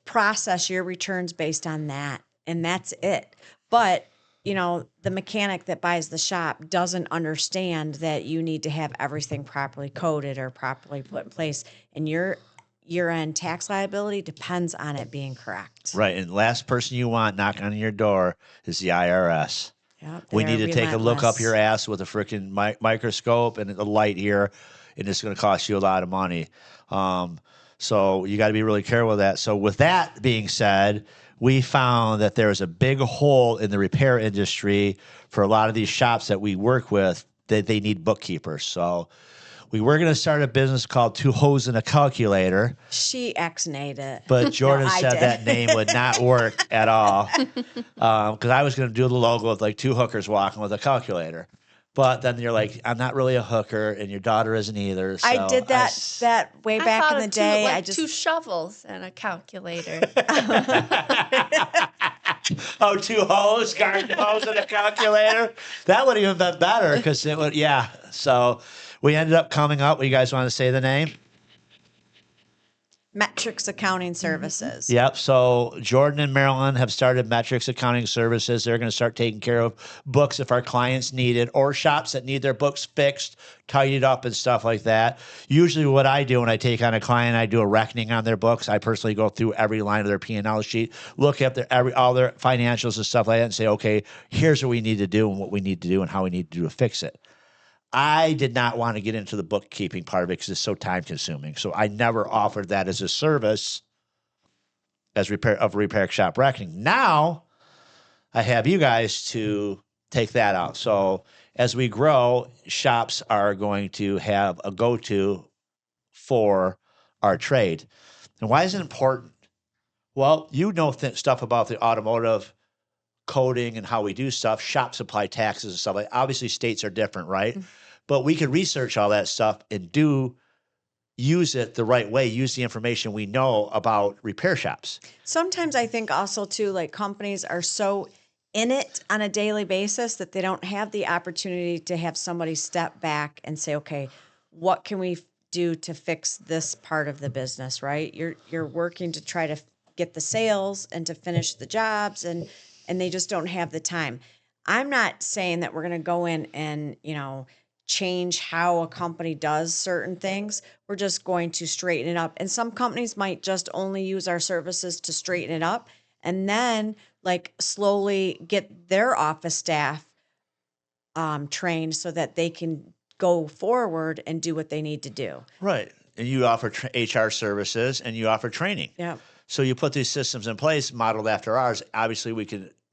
process your returns based on that, and that's it. But the mechanic that buys the shop doesn't understand that you need to have everything properly coded or properly put in place, and your year-end tax liability depends on it being correct. Right, and last person you want knocking on your door is the IRS. Yep, We they need are to take a look up relentless. your ass with a freaking microscope and a light here, and it's going to cost you a lot of money. So you got to be really careful with that. So with that being said, we found that there's a big hole in the repair industry for a lot of these shops that we work with that they need bookkeepers. So we were going to start a business called 2 Hoes and a Calculator, She ex-nayed it. but Jordan I said did. that name would not work at all because I was going to do the logo with like 2 hookers walking with a calculator. But then you're like, I'm not really a hooker, and your daughter isn't either. So I did that way I back thought in of the day. Two, I just 2 shovels and a calculator. Oh, 2 hoes, garden hose, and a calculator. That would have even been better because it would, yeah. So we ended up coming up. You guys want to say the name? Metrics Accounting Services. Yep. So Jordan and Marilyn have started Metrics Accounting Services. They're going to start taking care of books if our clients need it, or shops that need their books fixed, tidied up, and stuff like that. Usually what I do when I take on a client, I do a reckoning on their books. I personally go through every line of their P&L sheet, look at all their financials and stuff like that, and say, okay, here's what we need to do and what we need to do and how we need to do to fix it. I did not want to get into the bookkeeping part of it because it's so time consuming. So I never offered that as a service as repair shop reckoning. Now I have you guys to take that out. So as we grow, shops are going to have a go-to for our trade. And why is it important? Well, stuff about the automotive coding and how we do stuff, shop supply taxes and stuff like that. Obviously states are different, right? Mm-hmm. But we can research all that stuff and use it the right way, use the information we know about repair shops. Sometimes I think also too, like companies are so in it on a daily basis that they don't have the opportunity to have somebody step back and say, okay, what can we do to fix this part of the business, right? You're working to try to get the sales and to finish the jobs, and they just don't have the time. I'm not saying that we're going to go in and, change how a company does certain things. We're just going to straighten it up. And some companies might just only use our services to straighten it up and then like slowly get their office staff trained so that they can go forward and do what they need to do. Right. And you offer HR services and you offer training. Yeah. So you put these systems in place modeled after ours. Obviously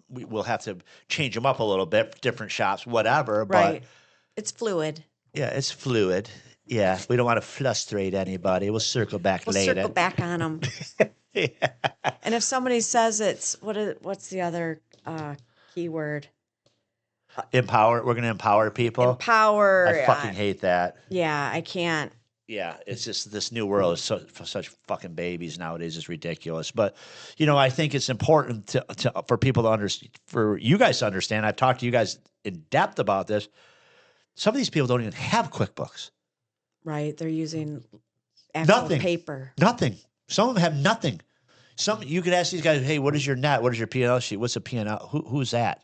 we'll have to change them up a little bit, different shops, whatever. Right. But it's fluid. Yeah, it's fluid. Yeah, we don't want to frustrate anybody. We'll circle back later. We'll circle back on them. Yeah. And if somebody says what's the other keyword? Empower. We're going to empower people. Empower. I fucking hate that. Yeah, I can't. Yeah, it's just this new world is such fucking babies nowadays. It's ridiculous. But, I think it's important for people to understand, for you guys to understand. I've talked to you guys in depth about this. Some of these people don't even have QuickBooks. Right. They're using actual Nothing. paper. Nothing. Some of them have nothing. You could ask these guys, hey, what is your net? What is your P&L sheet? What's a P&L? Who's that?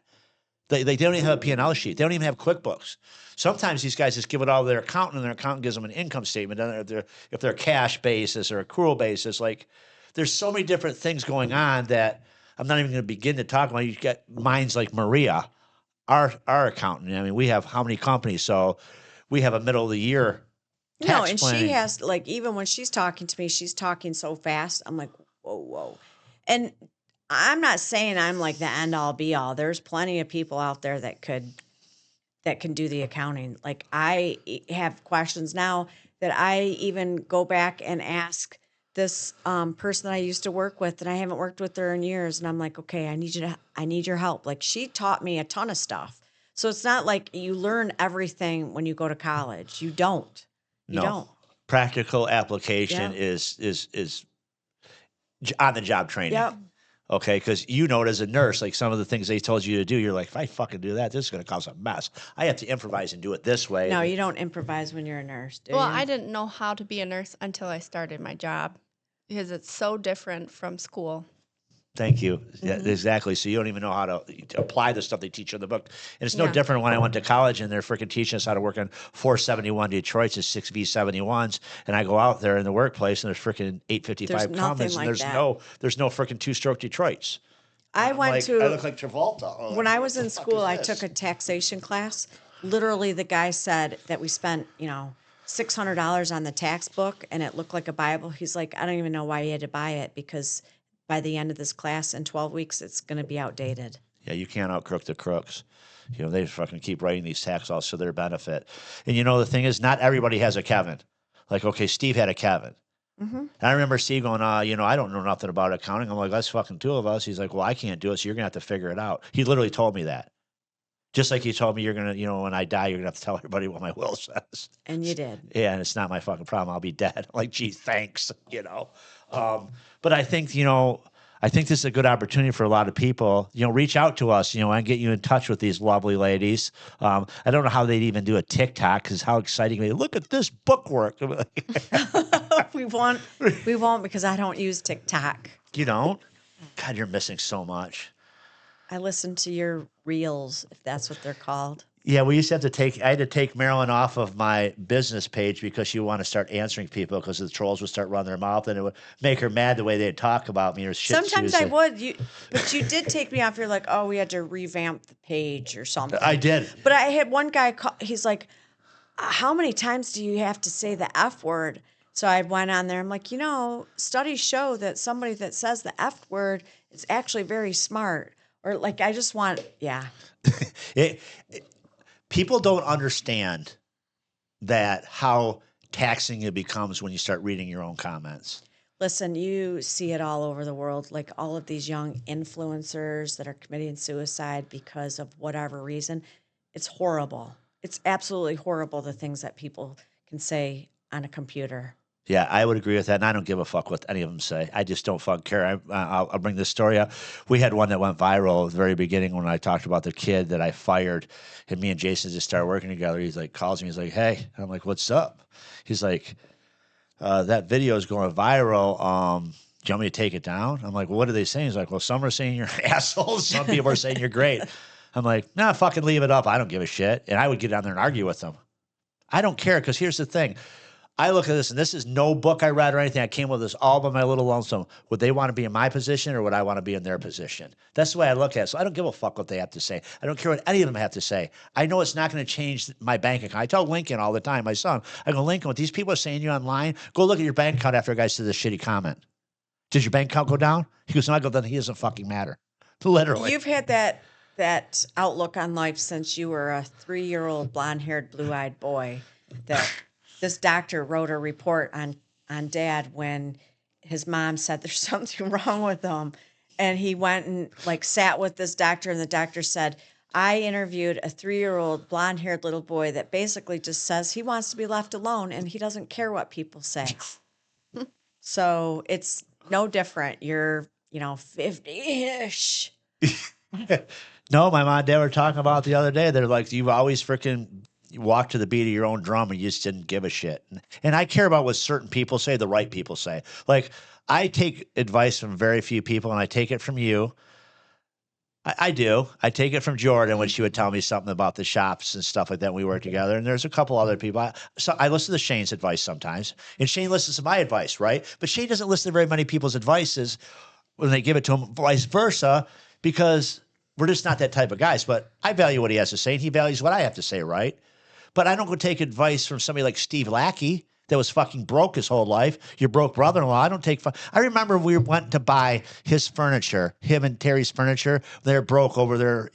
They don't even have a P&L sheet. They don't even have QuickBooks. Sometimes these guys just give it all to their accountant, and their accountant gives them an income statement. And if they're cash basis or accrual basis, like there's so many different things going on that I'm not even going to begin to talk about. You get minds like Maria, our accountant. I mean, we have how many companies? So we have a middle of the year tax and planning. she has, like, even when she's talking to me, she's talking so fast. I'm like, whoa, whoa. And I'm not saying I'm like the end all be all. There's plenty of people out there that can do the accounting. Like, I have questions now that I even go back and ask this person that I used to work with, and I haven't worked with her in years. And I'm like, okay, I need your help. Like, she taught me a ton of stuff. So it's not like you learn everything when you go to college. You don't. You No. don't. Practical application Yep. is on the job training. Yep. Okay, because you know it as a nurse, like some of the things they told you to do, you're like, if I fucking do that, this is going to cause a mess. I have to improvise and do it this way. No, you don't improvise when you're a nurse, do Well, you? I didn't know how to be a nurse until I started my job because it's so different from school. Thank you. Yeah, Mm-hmm. exactly. So you don't even know how to apply the stuff they teach you in the book. And it's no Yeah. different when I went to college and they're freaking teaching us how to work on 471 Detroit's and 6V71s. And I go out there in the workplace and there's freaking 855 There's nothing Cummins like and that. there's no freaking two-stroke Detroit's. I went to I look like Travolta. Oh, when I what was the in fuck school, is I this? took a taxation class. Literally, the guy said that we spent, $600 on the tax book, and it looked like a Bible. He's like, I don't even know why you had to buy it, because by the end of this class in 12 weeks, it's going to be outdated. Yeah, you can't outcrook the crooks. They fucking keep writing these tax laws to their benefit. And the thing is, not everybody has a Kevin. Like, okay, Steve had a Kevin. Mm-hmm. And I remember Steve going, I don't know nothing about accounting. I'm like, that's fucking two of us. He's like, well, I can't do it, so you're going to have to figure it out. He literally told me that. Just like he told me you're going to, when I die, you're going to have to tell everybody what my will says. And you did. Yeah, and it's not my fucking problem. I'll be dead. I'm like, gee, thanks, But I think, this is a good opportunity for a lot of people. Reach out to us, and get you in touch with these lovely ladies. I don't know how they'd even do a TikTok because how exciting they look at this bookwork. we won't because I don't use TikTok. You don't? God, you're missing so much. I listen to your reels, if that's what they're called. Yeah, we used to have to I had to take Marilyn off of my business page because she would want to start answering people because the trolls would start running their mouth and it would make her mad the way they'd talk about me or shit. Sometimes I would. But you did take me off. You're like, oh, we had to revamp the page or something. I did. But I had one guy call, he's like, how many times do you have to say the F word? So I went on there. I'm like, studies show that somebody that says the F word is actually very smart. Or like, I just want, yeah. People don't understand that how taxing it becomes when you start reading your own comments. Listen, you see it all over the world, like all of these young influencers that are committing suicide because of whatever reason. It's horrible. It's absolutely horrible, the things that people can say on a computer. Yeah, I would agree with that, and I don't give a fuck what any of them say. I just don't fucking care. I'll bring this story up. We had one that went viral at the very beginning when I talked about the kid that I fired, and me and Jason just started working together. He's like, calls me, he's like, hey. And I'm like, what's up? He's like, that video is going viral. Do you want me to take it down? I'm like, well, what are they saying? He's like, well, some are saying you're assholes. Some people are saying you're great. I'm like, nah, fucking leave it up. I don't give a shit. And I would get down there and argue with them. I don't care, because here's the thing. I look at this, and this is no book I read or anything. I came with this all by my little lonesome. Would they want to be in my position, or would I want to be in their position? That's the way I look at it. So I don't give a fuck what they have to say. I don't care what any of them have to say. I know it's not going to change my bank account. I tell Lincoln all the time, my son, I go, Lincoln, what these people are saying to you online, go look at your bank account after a guy said this shitty comment. Did your bank account go down? He goes, no. I go, then he doesn't fucking matter. Literally. You've had that outlook on life since you were a 3-year-old blonde-haired, blue-eyed boy. That this doctor wrote a report on Dad when his mom said there's something wrong with him, and he went and sat with this doctor, and the doctor said, I interviewed a 3-year-old blonde-haired little boy that basically just says he wants to be left alone and he doesn't care what people say. So it's no different. You're 50-ish. No, my mom and dad were talking about the other day. They're like, you've always freaking walked to the beat of your own drum and you just didn't give a shit. And I care about what certain people say, the right people say. Like, I take advice from very few people, and I take it from you. I do. I take it from Jordan when she would tell me something about the shops and stuff like that when we worked together. And there's a couple other people. So I listen to Shane's advice sometimes, and Shane listens to my advice, right? But Shane doesn't listen to very many people's advices when they give it to him, vice versa, because we're just not that type of guys. But I value what he has to say, and he values what I have to say, right? But I don't go take advice from somebody like Steve Lackey that was fucking broke his whole life. Your broke brother-in-law. I don't take. I remember we went to buy his furniture, him and Terry's furniture. They're broke over there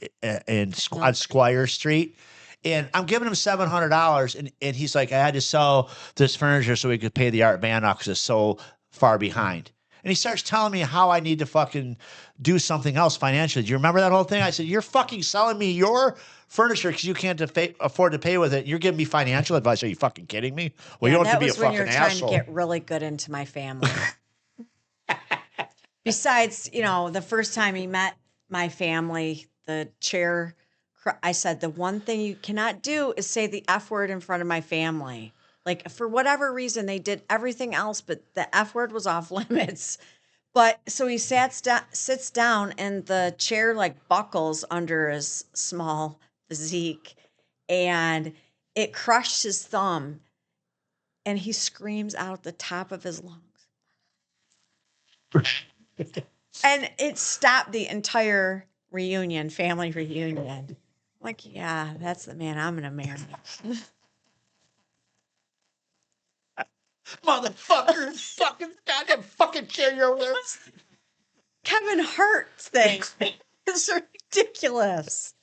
on Squire Street. And I'm giving him $700, and he's like, I had to sell this furniture so we could pay the art band off because it's so far behind. And he starts telling me how I need to fucking do something else financially. Do you remember that whole thing? I said, you're fucking selling me your furniture because you can't afford to pay with it. You're giving me financial advice. Are you fucking kidding me? Well, you don't have to be a fucking asshole. That was when you're trying to get really good into my family. Besides, the first time he met my family, the chair, I said, the one thing you cannot do is say the F word in front of my family. Like, for whatever reason, they did everything else, but the F word was off limits. But so he sits down, and the chair like buckles under his small physique, and it crushed his thumb, and he screams out the top of his lungs. And it stopped the entire family reunion. Like, yeah, that's the man I'm going to marry. Motherfucker, fucking goddamn fucking chair you're over there. Kevin Hart's thing. It's ridiculous.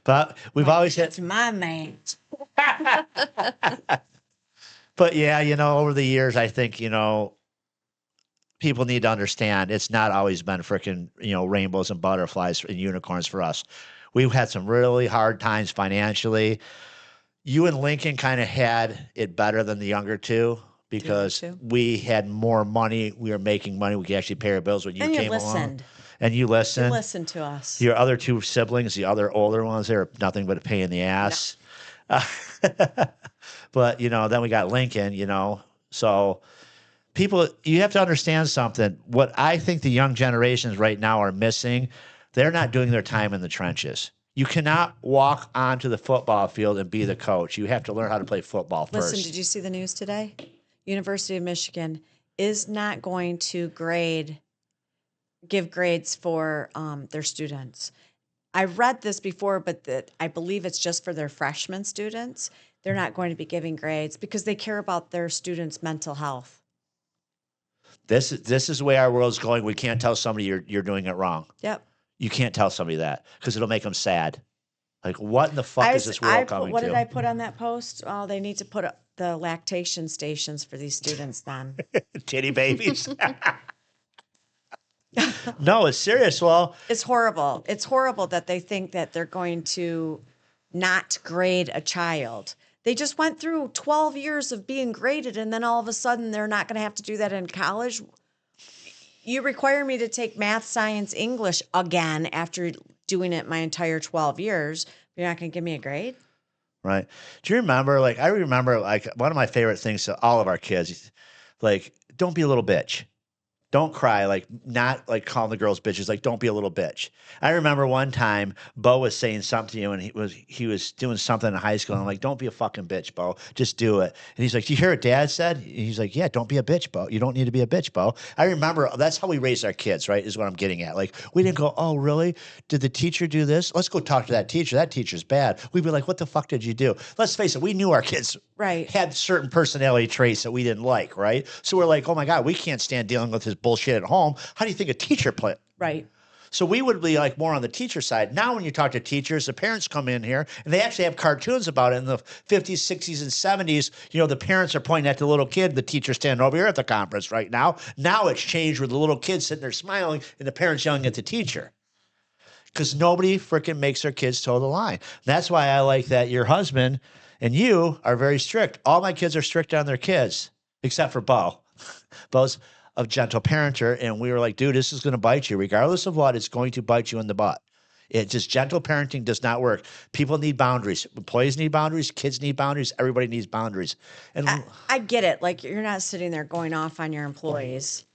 But we've always had. That's my man. But yeah, over the years, I think, people need to understand it's not always been freaking, rainbows and butterflies and unicorns for us. We've had some really hard times financially. You and Lincoln kind of had it better than the younger two because we had more money. We were making money. We could actually pay our bills when you came along. And you listened. You listened to us. Your other two siblings, the other older ones, they were nothing but a pain in the ass. No. But, then we got Lincoln, So people, you have to understand something. What I think the young generations right now are missing, they're not doing their time in the trenches. You cannot walk onto the football field and be the coach. You have to learn how to play football first. Listen, did you see the news today? University of Michigan is not going to give grades for their students. I read this before, but I believe it's just for their freshman students. They're not going to be giving grades because they care about their students' mental health. This is the way our world's going. We can't tell somebody you're doing it wrong. Yep. You can't tell somebody that because it'll make them sad. Like, what in the fuck is this world coming to? What did I put on that post? Oh, they need to put up the lactation stations for these students then. Titty babies. No, it's serious. Well, it's horrible. It's horrible that they think that they're going to not grade a child. They just went through 12 years of being graded, and then all of a sudden they're not going to have to do that in college. You require me to take math, science, English again after doing it my entire 12 years. You're not going to give me a grade? Right. Do you remember, I remember, one of my favorite things to all of our kids, don't be a little bitch. Don't cry, not calling the girls bitches, don't be a little bitch. I remember one time Bo was saying something to you, and he was doing something in high school, and I'm like, don't be a fucking bitch, Bo. Just do it. And he's like, do you hear what Dad said? And he's like, yeah, don't be a bitch, Bo. You don't need to be a bitch, Bo. I remember that's how we raised our kids, right, is what I'm getting at. We didn't go, oh, really? Did the teacher do this? Let's go talk to that teacher. That teacher's bad. We'd be like, what the fuck did you do? Let's face it, we knew our kids had certain personality traits that we didn't like, right? So we're like, oh, my God, we can't stand dealing with his bullshit at home. How do you think a teacher play? Right. So we would be more on the teacher side. Now when you talk to teachers, the parents come in here, and they actually have cartoons about it. In the 50s, 60s, and 70s, the parents are pointing at the little kid, the teacher's standing over here at the conference right now. Now it's changed with the little kid sitting there smiling and the parents yelling at the teacher. Because nobody freaking makes their kids toe the line. That's why I like that your husband and you are very strict. All my kids are strict on their kids, except for Bo. Bo's of gentle parenter, and we were like, dude, this is going to bite you. Regardless of what, it's going to bite you in the butt. It just gentle parenting does not work. People need boundaries. Employees need boundaries. Kids need boundaries. Everybody needs boundaries. And I get it. You're not sitting there going off on your employees,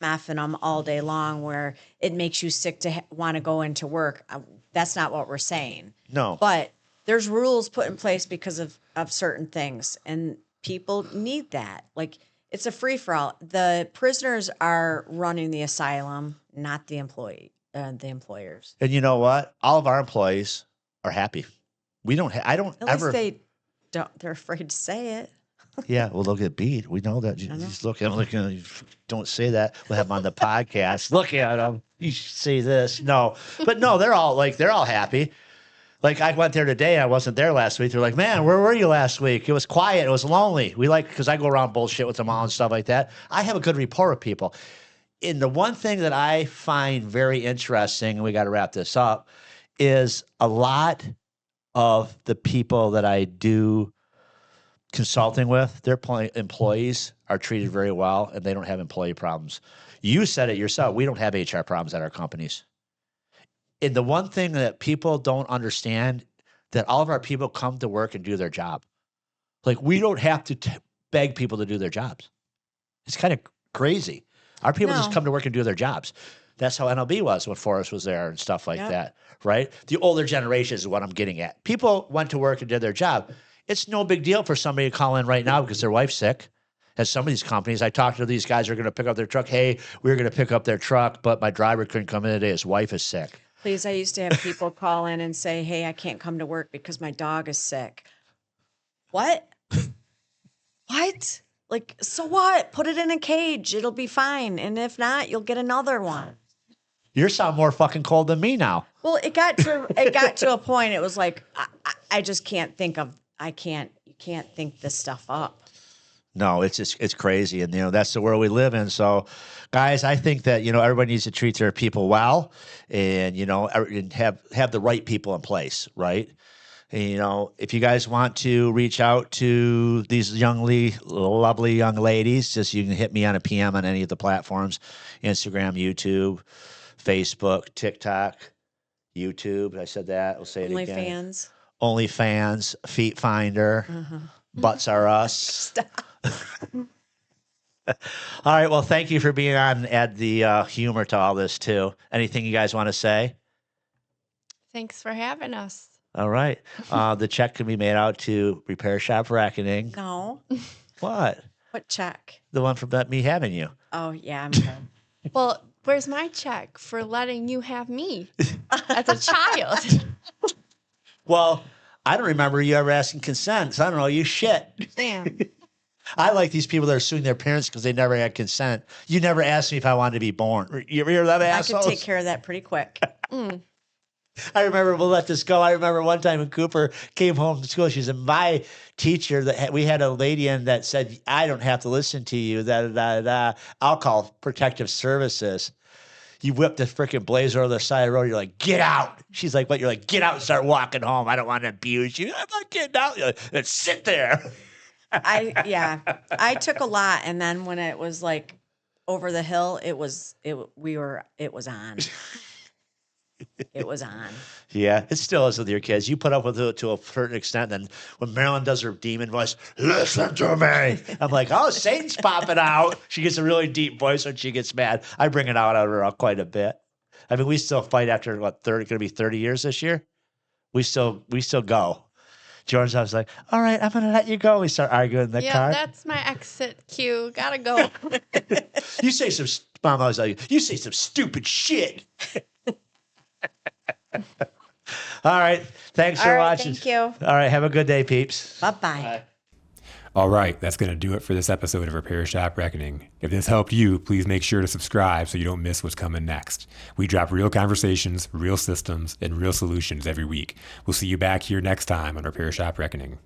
maffing them all day long where it makes you sick to want to go into work. That's not what we're saying. No. But there's rules put in place because of certain things, and people need that. It's a free-for-all. The prisoners are running the asylum, not the employers. And you know what? All of our employees are happy. We don't. I don't At ever. least they don't. They're afraid to say it. Yeah, well, they'll get beat. We know that. He's looking. Don't say that. We'll have him on the podcast. Look at him. You should say this. No, but no, they're all happy. Like I went there today. I wasn't there last week. They're like, man, where were you last week? It was quiet. It was lonely. Because I go around bullshit with them all and stuff like that. I have a good rapport with people. And the one thing that I find very interesting, and we got to wrap this up, is a lot of the people that I do consulting with, their employees are treated very well and they don't have employee problems. You said it yourself. We don't have HR problems at our companies. And the one thing that people don't understand, that all of our people come to work and do their job. Like we don't have to beg people to do their jobs. It's kind of crazy. Our people just come to work and do their jobs. That's how NLB was when Forrest was there and stuff like that, right? The older generation is what I'm getting at. People went to work and did their job. It's no big deal for somebody to call in right now because their wife's sick. At some of these companies, I talked to these guys who are going to pick up their truck. Hey, we were going to pick up their truck, but my driver couldn't come in today. His wife is sick. Please, I used to have people call in and say, hey, I can't come to work because my dog is sick. What? What? Like, so what? Put it in a cage. It'll be fine. And if not, you'll get another one. You sound more fucking cold than me now. Well, it got to a point. It was like, I just can't think of, you can't think this stuff up. No, it's crazy. And, that's the world we live in. So, guys, I think that, everybody needs to treat their people well and, and have the right people in place, right? And, if you guys want to reach out to these lovely young ladies, just you can hit me on a PM on any of the platforms, Instagram, YouTube, Facebook, TikTok, YouTube. I said that. I'll say it again. OnlyFans, Feet Finder, Butts Are Us. Stop. All right. Well, thank you for being on and add the humor to all this, too. Anything you guys want to say? Thanks for having us. All right. The check can be made out to Repair Shop Reckoning. No. What? What check? The one from me having you. Oh, yeah, I'm good. Well, where's my check for letting you have me as a child? Well, I don't remember you ever asking consent, so I don't know you shit. Damn. I like these people that are suing their parents because they never had consent. You never asked me if I wanted to be born. You ever hear that assholes? I could take care of that pretty quick. I remember, we'll let this go. I remember one time when Cooper came home from school, she said, my teacher, we had a lady in that said, I don't have to listen to you, I'll call protective services. You whip the freaking blazer over the side of the road. You're like, get out. She's like, what? You're like, get out and start walking home. I don't want to abuse you. I'm not getting out. You're like, sit there. I took a lot. And then when it was like over the hill, it was on. It was on. Yeah, it still is with your kids. You put up with it to a certain extent. Then when Marilyn does her demon voice, listen to me. I'm like, oh, Satan's popping out. She gets a really deep voice when she gets mad. I bring it out of her quite a bit. I mean, we still fight after going to be 30 years this year. We still go. Jordan's always like, all right, I'm going to let you go. We start arguing in the car. Yeah, that's my exit cue. Gotta go. You say some, Mom, I was like, you say some stupid shit. All right. Thanks for watching. Thank you. All right. Have a good day, peeps. Bye-bye. Bye. All right, that's going to do it for this episode of Repair Shop Reckoning. If this helped you, please make sure to subscribe so you don't miss what's coming next. We drop real conversations, real systems, and real solutions every week. We'll see you back here next time on Repair Shop Reckoning.